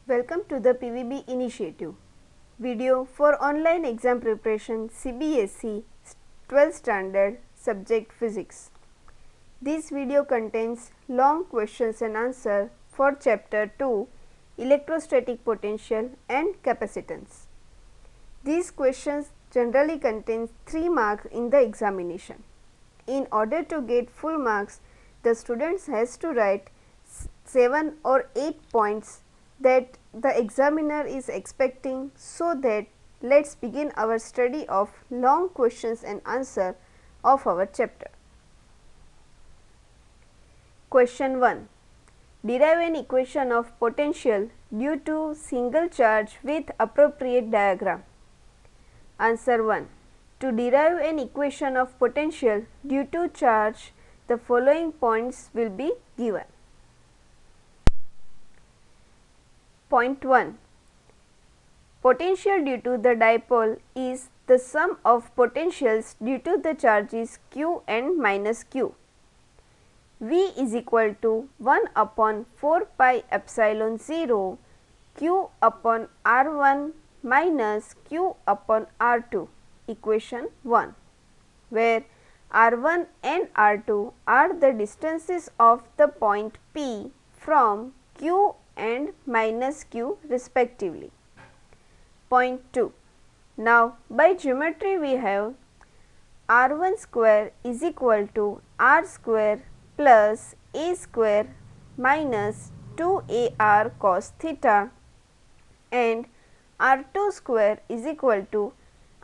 Welcome to the PVB initiative. Video for online exam preparation CBSE 12th standard subject physics. This video contains long questions and answer for chapter 2 electrostatic potential and capacitance. These questions generally contain 3 marks in the examination. In order to get full marks, the students has to write 7 or 8 points that the examiner is expecting. So that let's begin our study of long questions and answer of our chapter. Question 1. Derive an equation of potential due to single charge with appropriate diagram. Answer 1. To derive an equation of potential due to charge, the following points will be given. Point 1. Potential due to the dipole is the sum of potentials due to the charges q and minus q. V is equal to 1 upon 4 pi epsilon 0 q upon r1 minus q upon r2, equation 1, where r1 and r2 are the distances of the point P from q and minus q respectively. Point 2. Now, by geometry we have r1 square is equal to r square plus a square minus 2ar cos theta, and r2 square is equal to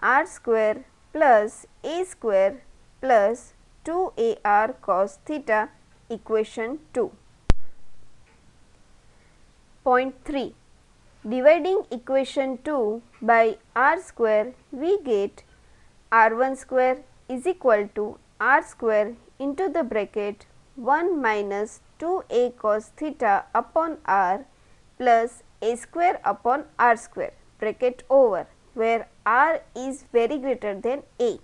r square plus a square plus 2ar cos theta, equation 2. Point 3. Dividing equation 2 by r square, we get r1 square is equal to r square into the bracket 1 minus 2a cos theta upon r plus a square upon r square, bracket over, where r is very greater than a,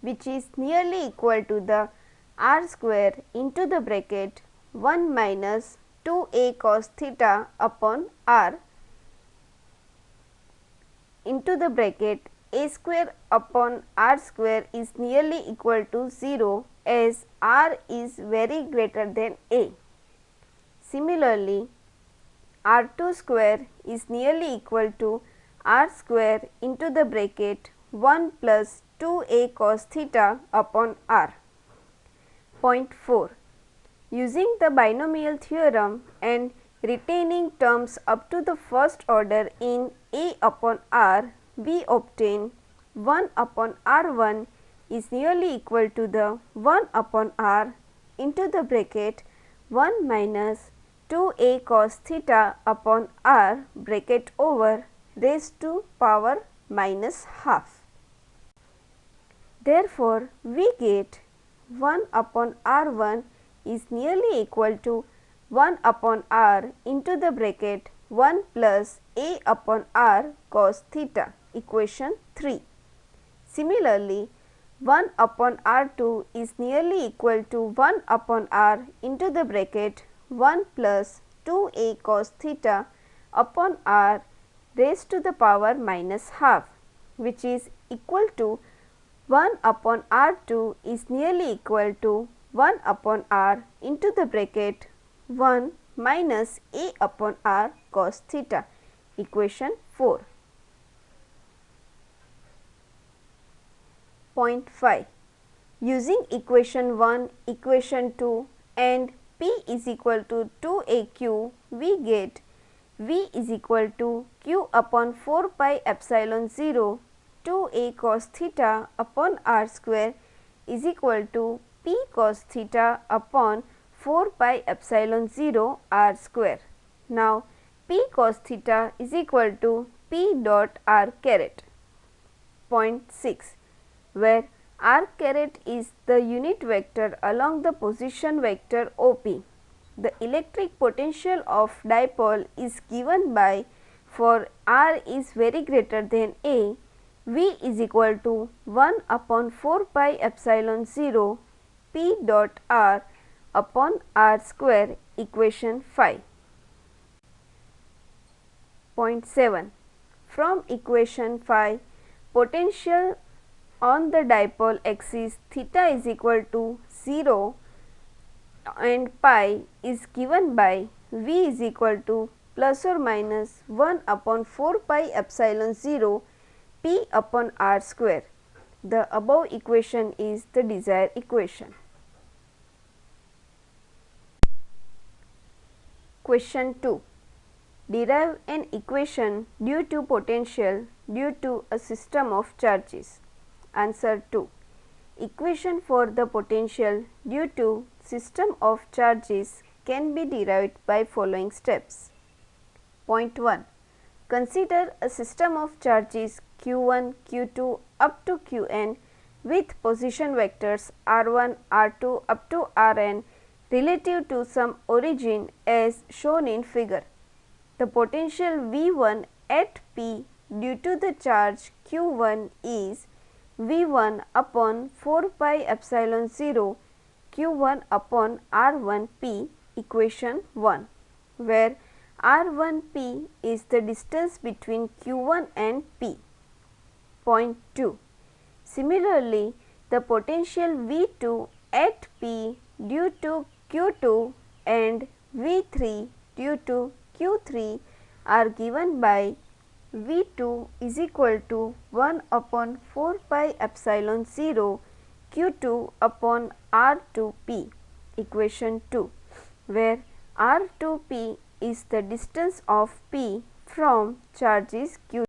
which is nearly equal to the r square into the bracket 1 minus 2a cos theta upon r into the bracket a square upon r square is nearly equal to 0, as r is very greater than a. Similarly, r2 square is nearly equal to r square into the bracket 1 plus 2a cos theta upon r. Point 4. Using the binomial theorem and retaining terms up to the first order in a upon r, we obtain 1 upon r1 is nearly equal to the 1 upon r into the bracket 1 minus 2a cos theta upon r, bracket over, raised to power minus half. Therefore, we get 1 upon r1 is nearly equal to 1 upon r into the bracket 1 plus a upon r cos theta, equation 3. Similarly, 1 upon r2 is nearly equal to 1 upon r into the bracket 1 plus 2a cos theta upon r raised to the power minus half, which is equal to 1 upon r2 is nearly equal to 1 upon r into the bracket 1 minus a upon r cos theta, equation 4. Point 5. Using equation 1, equation 2 and P is equal to 2aq, we get V is equal to q upon 4 pi epsilon 0 2a cos theta upon r square is equal to p cos theta upon 4 pi epsilon 0 r square. Now, p cos theta is equal to p dot r caret. Point 6. Where r caret is the unit vector along the position vector OP. The electric potential of dipole is given by, for r is very greater than a, V is equal to 1 upon 4 pi epsilon 0 p dot r upon r square, equation 5. Point 7. From equation 5, potential on the dipole axis theta is equal to 0 and pi is given by V is equal to plus or minus 1 upon 4 pi epsilon 0 P upon R square. The above equation is the desired equation. Question 2. Derive an equation due to potential due to a system of charges. Answer 2. Equation for the potential due to system of charges can be derived by following steps. Point 1. Consider a system of charges q1, q2 up to qn with position vectors r1, r2 up to rn relative to some origin as shown in figure. The potential V1 at P due to the charge q1 is V1 upon 4 pi epsilon 0 q1 upon r1 P, equation 1, where r1 P is the distance between q1 and P. Point 2. Similarly, the potential V2 at P due to q2 and V3 due to q3 are given by V2 is equal to 1 upon 4 pi epsilon 0 q2 upon r2p, equation 2, where r2p is the distance of P from charges q.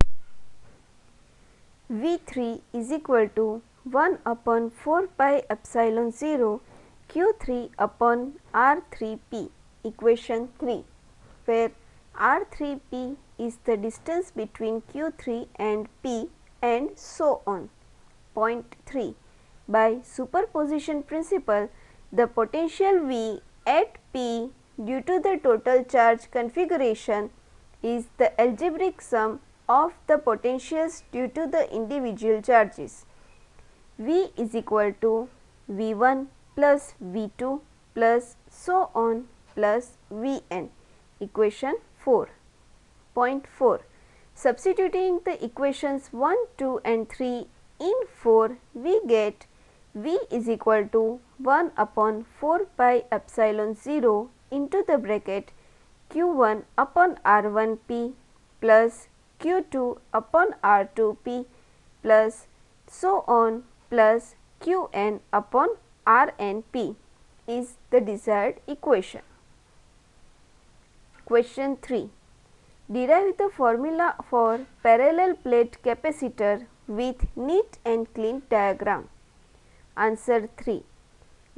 V3 is equal to 1 upon 4 pi epsilon 0 q3 upon r3p, equation 3, where r3p is the distance between q3 and P, and so on. Point 3. By superposition principle, the potential V at P due to the total charge configuration is the algebraic sum of the potentials due to the individual charges. V is equal to V1 plus V2 plus so on plus Vn, equation 4. Point 4. Substituting the equations 1, 2 and 3 in 4, we get V is equal to 1 upon 4 pi epsilon 0 into the bracket q1 upon r1p plus q2 upon r2p plus so on plus qn upon rnp is the desired equation. Question 3. Derive the formula for parallel plate capacitor with neat and clean diagram. Answer 3.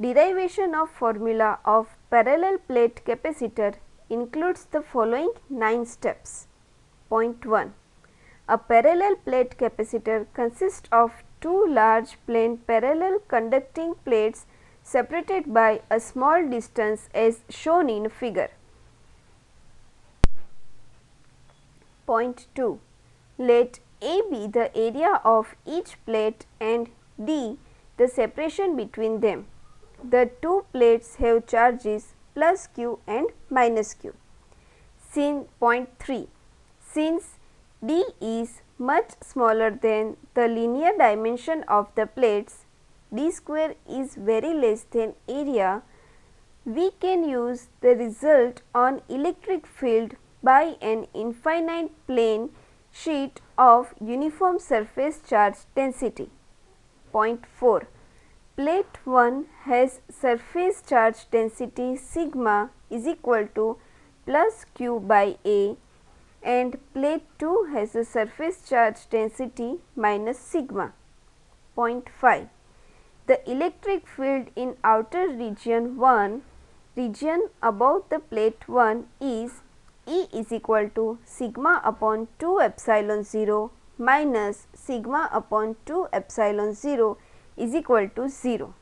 Derivation of formula of parallel plate capacitor includes the following 9 steps. Point 1. A parallel plate capacitor consists of two large plane parallel conducting plates separated by a small distance as shown in figure. Point 2. Let A be the area of each plate and D the separation between them. The two plates have charges plus q and minus q. Point 3. Since D is much smaller than the linear dimension of the plates, D square is very less than area, we can use the result on electric field by an infinite plane sheet of uniform surface charge density. Point 4. Plate 1 has surface charge density sigma is equal to plus q by A and plate 2 has a surface charge density minus sigma. Point 5. The electric field in outer region 1, region above the plate 1 is E is equal to sigma upon 2 epsilon 0 minus sigma upon 2 epsilon 0 is equal to 0.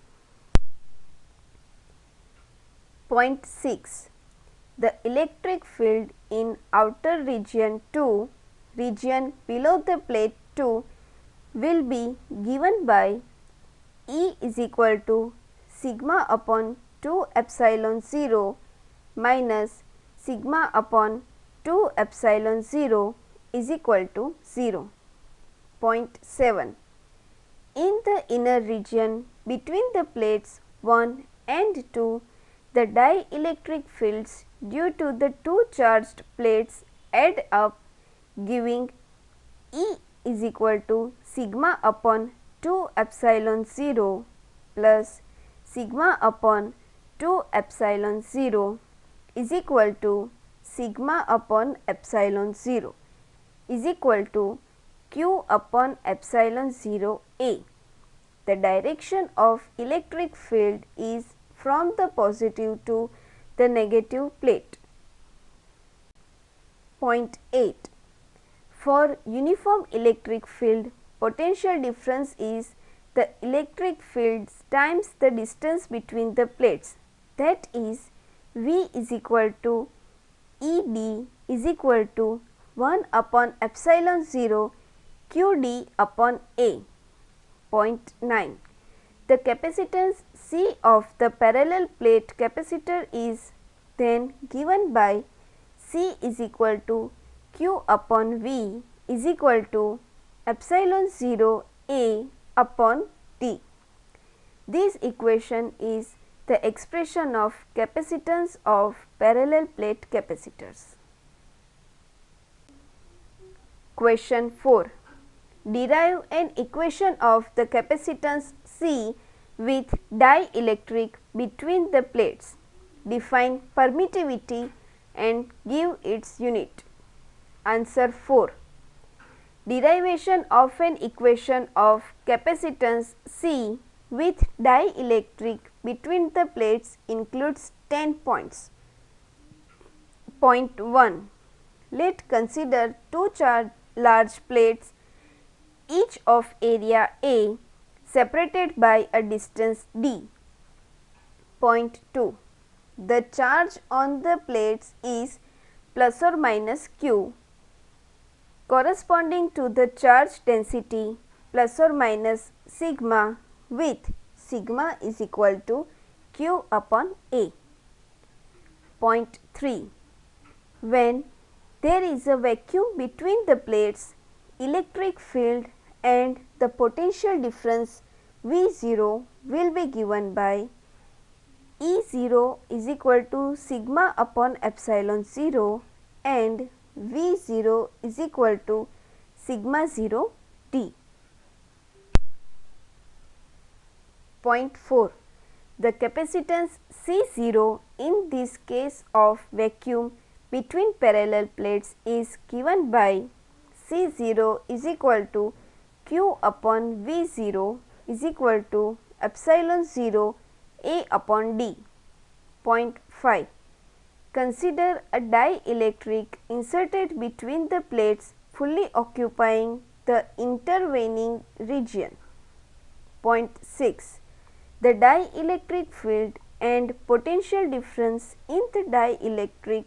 Point 6. The electric field in outer region 2, region below the plate 2, will be given by E is equal to sigma upon 2 epsilon 0 minus sigma upon 2 epsilon 0 is equal to 0. Point 7. In the inner region between the plates 1 and 2, the dielectric fields due to the two charged plates add up, giving E is equal to sigma upon 2 epsilon 0 plus sigma upon 2 epsilon 0 is equal to sigma upon epsilon 0 is equal to Q upon epsilon 0 A. The direction of electric field is from the positive to the negative plate. Point 8. For uniform electric field, potential difference is the electric field times the distance between the plates, that is V is equal to ED is equal to 1 upon epsilon 0 QD upon A. Point 9. The capacitance C of the parallel plate capacitor is then given by C is equal to Q upon V is equal to epsilon 0 A upon T. This equation is the expression of capacitance of parallel plate capacitors. Question 4. Derive an equation of the capacitance C with dielectric between the plates. Define permittivity and give its unit. Answer 4. Derivation of an equation of capacitance C with dielectric between the plates includes 10 points. Point 1. Let consider two large plates, each of area A, separated by a distance d. Point 2. The charge on the plates is plus or minus q, corresponding to the charge density plus or minus sigma, with sigma is equal to q upon A. Point 3. When there is a vacuum between the plates, electric field and the potential difference V0 will be given by E0 is equal to sigma upon epsilon 0 and V0 is equal to sigma 0 t. Point 4. The capacitance C0 in this case of vacuum between parallel plates is given by C0 is equal to Q upon V0 is equal to epsilon 0 A upon D. Point 5. Consider a dielectric inserted between the plates fully occupying the intervening region. Point 6. The dielectric field and potential difference in the dielectric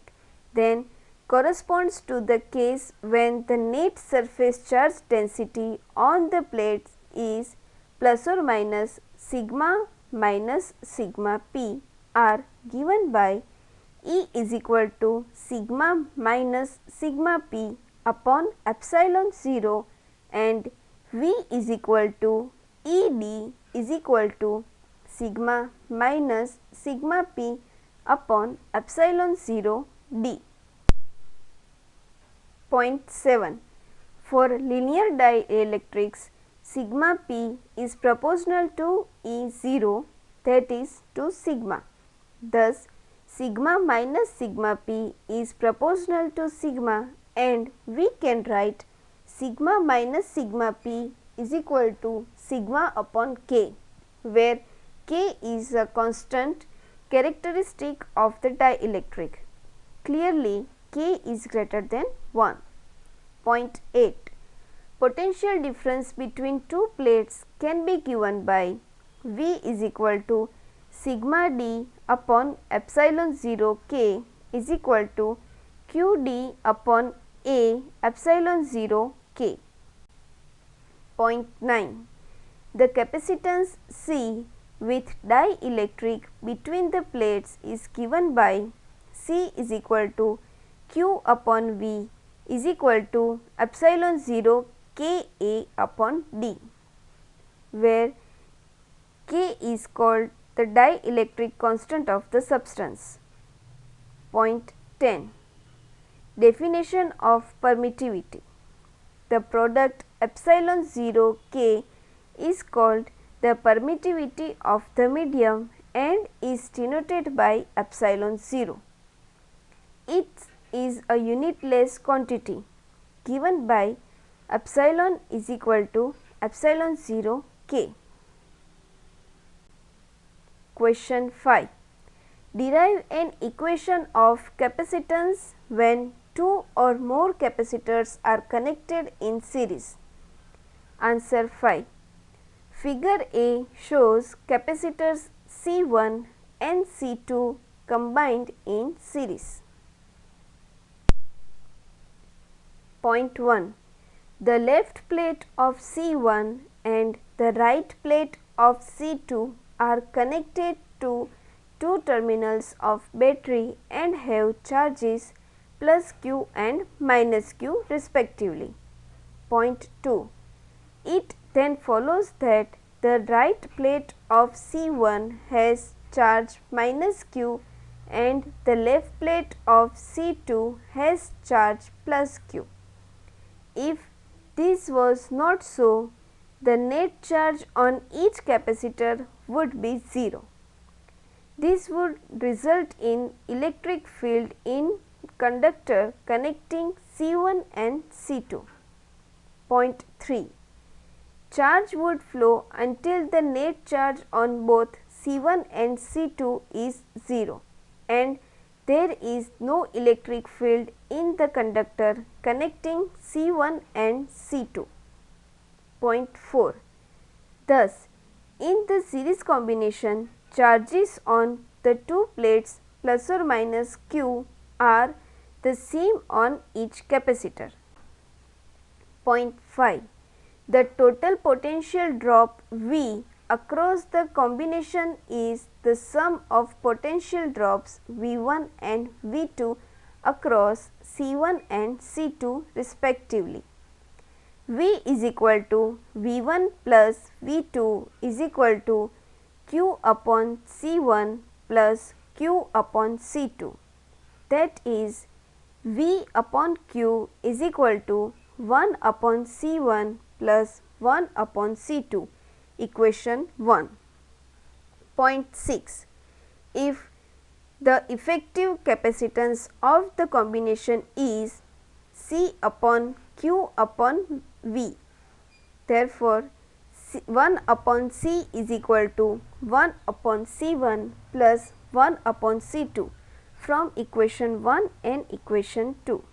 then corresponds to the case when the net surface charge density on the plates is plus or minus sigma minus sigma p are given by E is equal to sigma minus sigma p upon epsilon 0 and V is equal to ED is equal to sigma minus sigma p upon epsilon 0 d. Point 7. For linear dielectrics, sigma p is proportional to E0, that is to sigma. Thus, sigma minus sigma p is proportional to sigma, and we can write sigma minus sigma p is equal to sigma upon k, where k is a constant characteristic of the dielectric. Clearly, k is greater than 1. Point 8. Potential difference between two plates can be given by V is equal to sigma d upon epsilon 0 k is equal to q d upon A epsilon 0 k. Point 9. The capacitance C with dielectric between the plates is given by C is equal to q upon V is equal to epsilon 0 Ka upon d, where K is called the dielectric constant of the substance. Point 10. Definition of permittivity. The product epsilon 0 K is called the permittivity of the medium and is denoted by epsilon 0. It is a unitless quantity given by epsilon is equal to epsilon 0 K. Question 5. Derive an equation of capacitance when two or more capacitors are connected in series. Answer 5. Figure A shows capacitors C1 and C2 combined in series. Point 1. The left plate of C1 and the right plate of C2 are connected to two terminals of battery and have charges plus Q and minus Q respectively. Point 2. It then follows that the right plate of C1 has charge minus Q and the left plate of C2 has charge plus Q. If this was not so, the net charge on each capacitor would be 0. This would result in electric field in conductor connecting C1 and C2. Point 3. Charge would flow until the net charge on both C1 and C2 is 0 and there is no electric field in the conductor connecting C1 and C2. Point 4. Thus, in the series combination, charges on the two plates plus or minus Q are the same on each capacitor. Point 5. The total potential drop V across the combination is the sum of potential drops V1 and V2 across C1 and C2 respectively. V is equal to V1 plus V2 is equal to Q upon C1 plus Q upon C2. That is, V upon Q is equal to 1 upon C1 plus 1 upon C2, equation 1. Point 6. If the effective capacitance of the combination is C upon Q upon V, therefore 1 upon C is equal to 1 upon C1 plus 1 upon C2 from equation 1 and equation 2.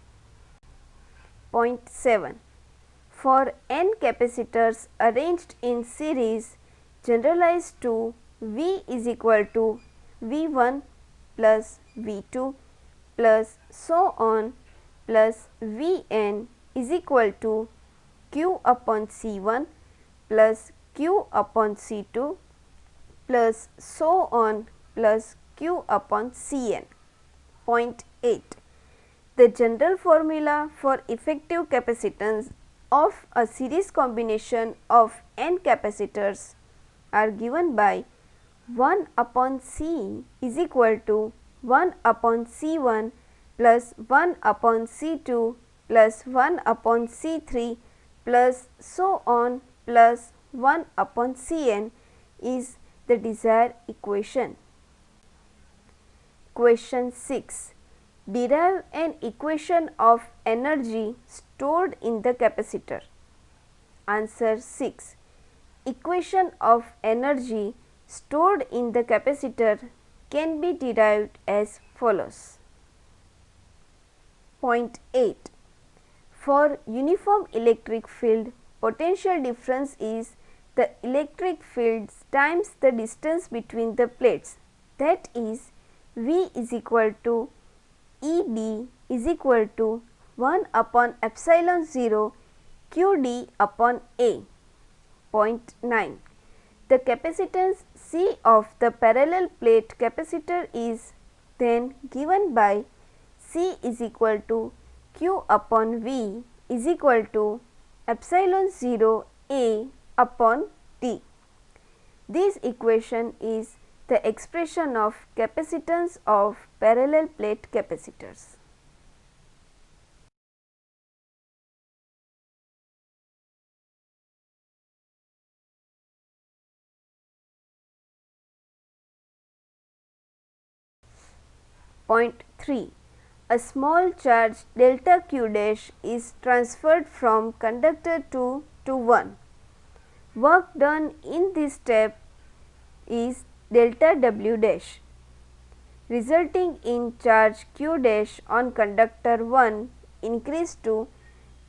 Point 7. For n capacitors arranged in series, generalize to V is equal to V1 plus V2 plus so on plus Vn is equal to Q upon C1 plus Q upon C2 plus so on plus Q upon Cn. Point 8. The general formula for effective capacitance of a series combination of n capacitors are given by 1 upon C is equal to 1 upon C1 plus 1 upon C2 plus 1 upon C3 plus so on plus 1 upon Cn is the desired equation. Question 6. Derive an equation of energy stored in the capacitor. Answer 6. Equation of energy stored in the capacitor can be derived as follows. Point 8. For uniform electric field, potential difference is the electric field times the distance between the plates, that is, V is equal to ED is equal to 1 upon epsilon 0 QD upon A. Point 9. The capacitance C of the parallel plate capacitor is then given by C is equal to Q upon V is equal to epsilon 0 A upon T. This equation is the expression of capacitance of parallel plate capacitors. Point 3. A small charge delta Q dash is transferred from conductor 2 to 1. Work done in this step is delta W dash, resulting in charge Q dash on conductor 1 increased to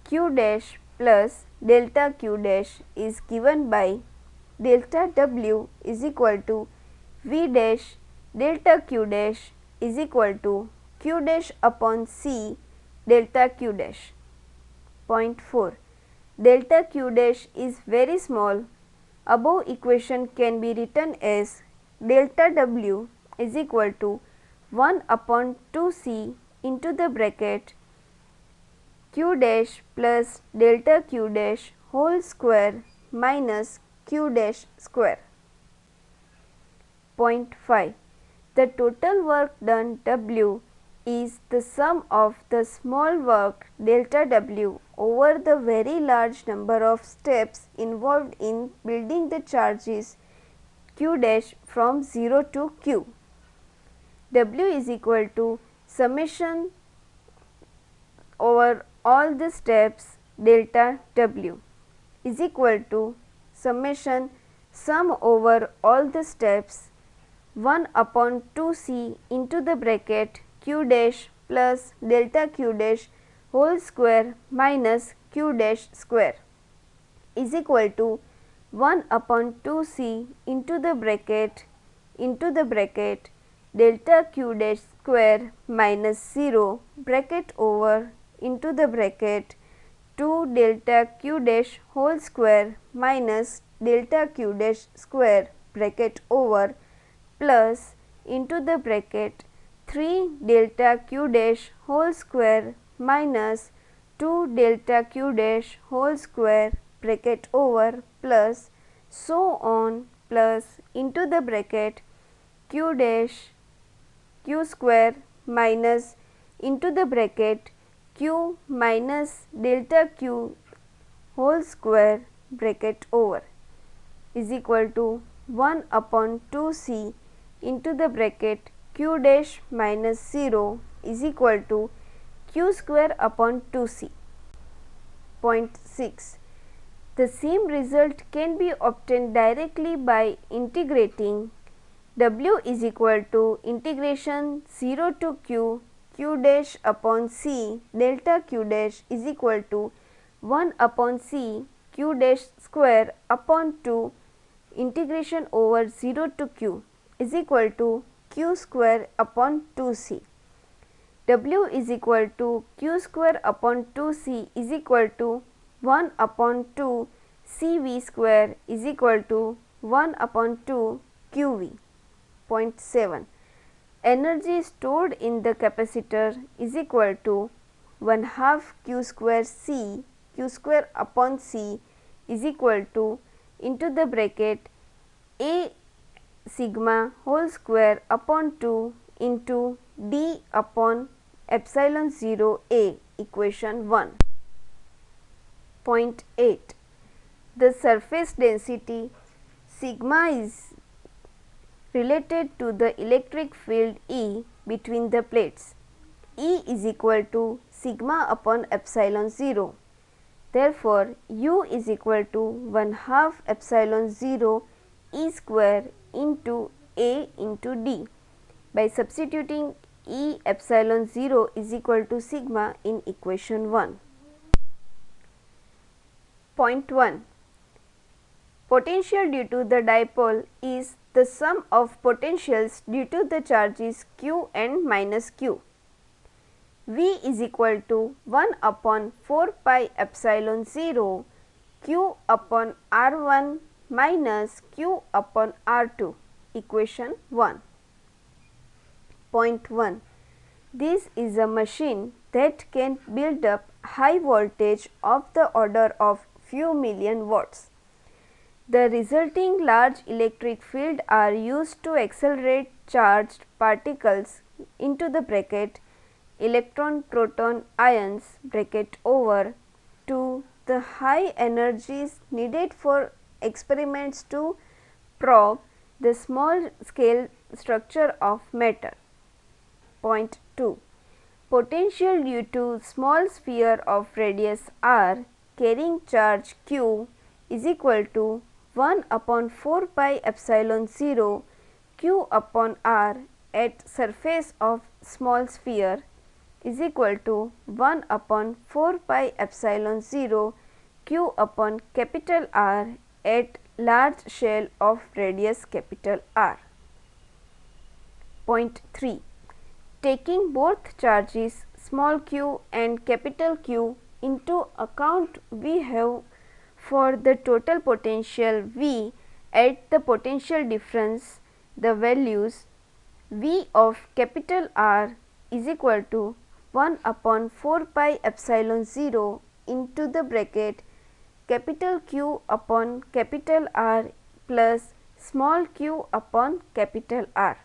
Q dash plus delta Q dash is given by delta W is equal to V dash delta Q dash is equal to Q dash upon C delta Q dash. Point 4. Delta Q dash is very small. Above equation can be written as delta W is equal to 1 upon 2C into the bracket Q dash plus delta Q dash whole square minus Q dash square. Point 5. The total work done W is the sum of the small work delta W over the very large number of steps involved in building the charges Q dash from 0 to Q. W is equal to summation over all the steps delta W is equal to summation sum over all the steps 1 upon 2C into the bracket Q dash plus delta Q dash whole square minus Q dash square is equal to 1 upon 2C into the bracket delta Q dash square minus 0 bracket over into the bracket 2 delta Q dash whole square minus delta Q dash square bracket over plus into the bracket 3 delta Q dash whole square minus 2 delta Q dash whole square bracket over plus so on plus into the bracket Q dash Q square minus into the bracket Q minus delta Q whole square bracket over is equal to 1 upon 2C into the bracket Q dash minus 0 is equal to Q square upon 2C. Point 6. The same result can be obtained directly by integrating W is equal to integration 0 to Q dash upon C delta Q dash is equal to 1 upon C Q dash square upon 2 integration over 0 to Q is equal to Q square upon 2C. W is equal to Q square upon 2C is equal to 1 upon 2 CV square is equal to 1 upon 2 QV. Point 7. Energy stored in the capacitor is equal to 1 half Q square C Q square upon C is equal to into the bracket A sigma whole square upon 2 into D upon epsilon 0 A equation 1. Point 8. The surface density sigma is related to the electric field E between the plates. E is equal to sigma upon epsilon 0. Therefore, U is equal to 1 half epsilon 0 E square into A into D by substituting E epsilon 0 is equal to sigma in equation 1. Point 1. Potential due to the dipole is the sum of potentials due to the charges q and minus q. V is equal to 1 upon 4 pi epsilon 0 q upon r1 minus q upon r2 equation 1. Point 1. This is a machine that can build up high voltage of the order of few million watts. The resulting large electric field are used to accelerate charged particles into the bracket electron proton ions bracket over to the high energies needed for experiments to probe the small scale structure of matter. Point 2. Potential due to small sphere of radius r carrying charge q is equal to 1 upon 4 pi epsilon 0 q upon r at surface of small sphere is equal to 1 upon 4 pi epsilon 0 q upon capital R at large shell of radius capital R. Point 3. Taking both charges small q and capital Q into account, we have for the total potential V at the potential difference the values V of capital R is equal to 1 upon 4 pi epsilon 0 into the bracket capital Q upon capital R plus small q upon capital R.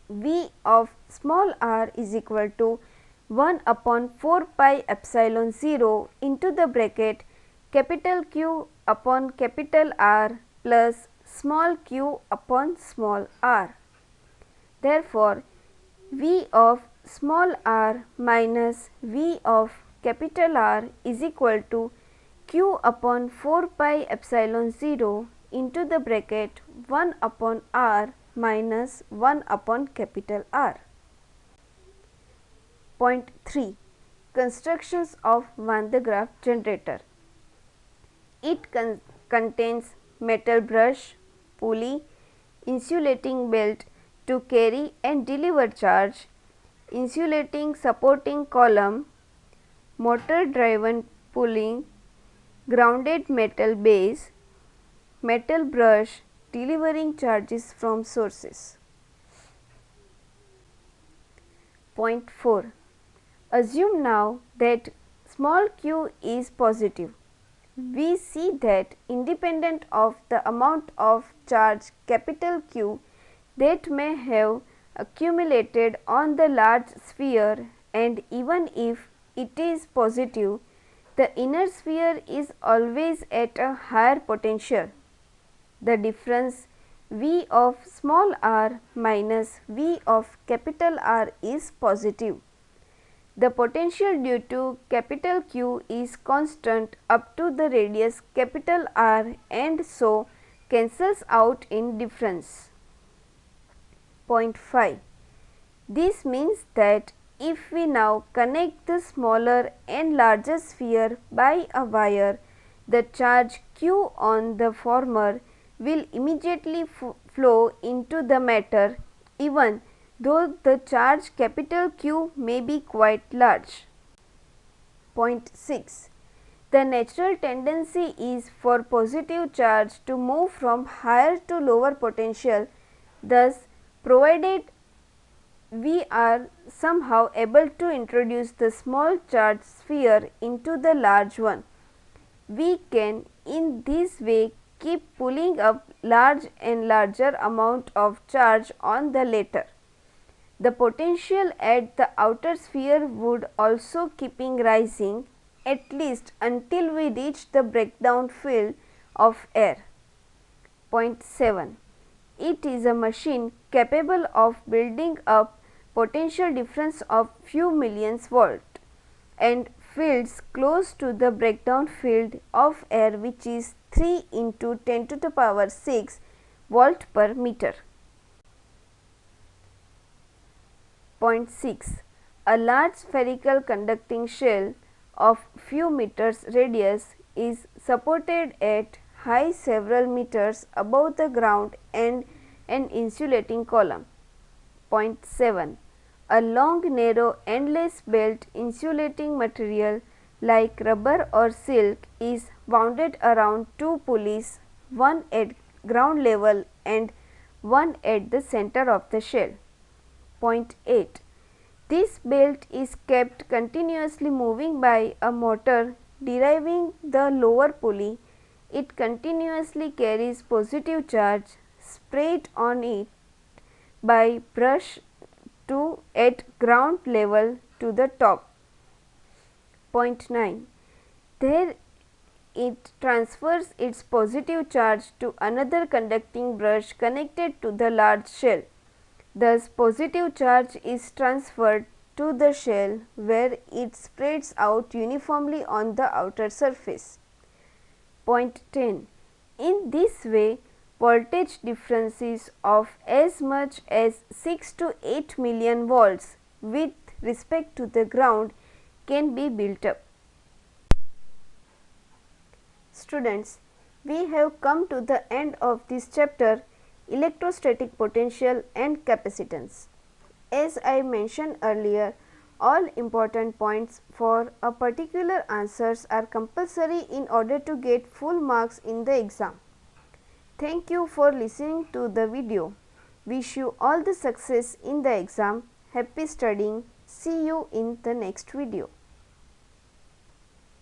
V of small r is equal to 1 upon 4 pi epsilon 0 into the bracket capital Q upon capital R plus small q upon small r. Therefore, V of small r minus V of capital R is equal to q upon 4 pi epsilon 0 into the bracket 1 upon r minus 1 upon capital R. Point 3. Constructions of Van de Graaff generator. It contains metal brush, pulley, insulating belt to carry and deliver charge, insulating supporting column, motor driven pulling, grounded metal base, metal brush delivering charges from sources. Point 4. Assume now that small q is positive. We see that independent of the amount of charge capital Q that may have accumulated on the large sphere, and even if it is positive, the inner sphere is always at a higher potential. The difference V of small r minus V of capital R is positive. The potential due to capital Q is constant up to the radius capital R and so cancels out in difference. Point 5. This means that if we now connect the smaller and larger sphere by a wire, the charge Q on the former will immediately flow into the matter even though the charge capital Q may be quite large. Point 6. The natural tendency is for positive charge to move from higher to lower potential. Thus, provided we are somehow able to introduce the small charge sphere into the large one, we can in this way keep pulling up large and larger amount of charge on the latter. The potential at the outer sphere would also keeping rising at least until we reach the breakdown field of air. Point 7. It is a machine capable of building up potential difference of few millions volt and fields close to the breakdown field of air, which is 3 into 10 to the power 6 volt per meter. Point 6. A large spherical conducting shell of few meters radius is supported at height several meters above the ground and an insulating column. Point 7. A long, narrow, endless belt insulating material like rubber or silk is wounded around two pulleys, one at ground level and one at the center of the shell. Point 8. This belt is kept continuously moving by a motor deriving the lower pulley. It continuously carries positive charge sprayed on it by brush to at ground level to the top. Point 9. There it transfers its positive charge to another conducting brush connected to the large shell. Thus, positive charge is transferred to the shell where it spreads out uniformly on the outer surface. Point 10. In this way, voltage differences of as much as 6 to 8 million volts with respect to the ground can be built up. Students, we have come to the end of this chapter, electrostatic potential and capacitance. As I mentioned earlier, all important points for a particular answers are compulsory in order to get full marks in the exam. Thank you for listening to the video. Wish you all the success in the exam. Happy studying. See you in the next video.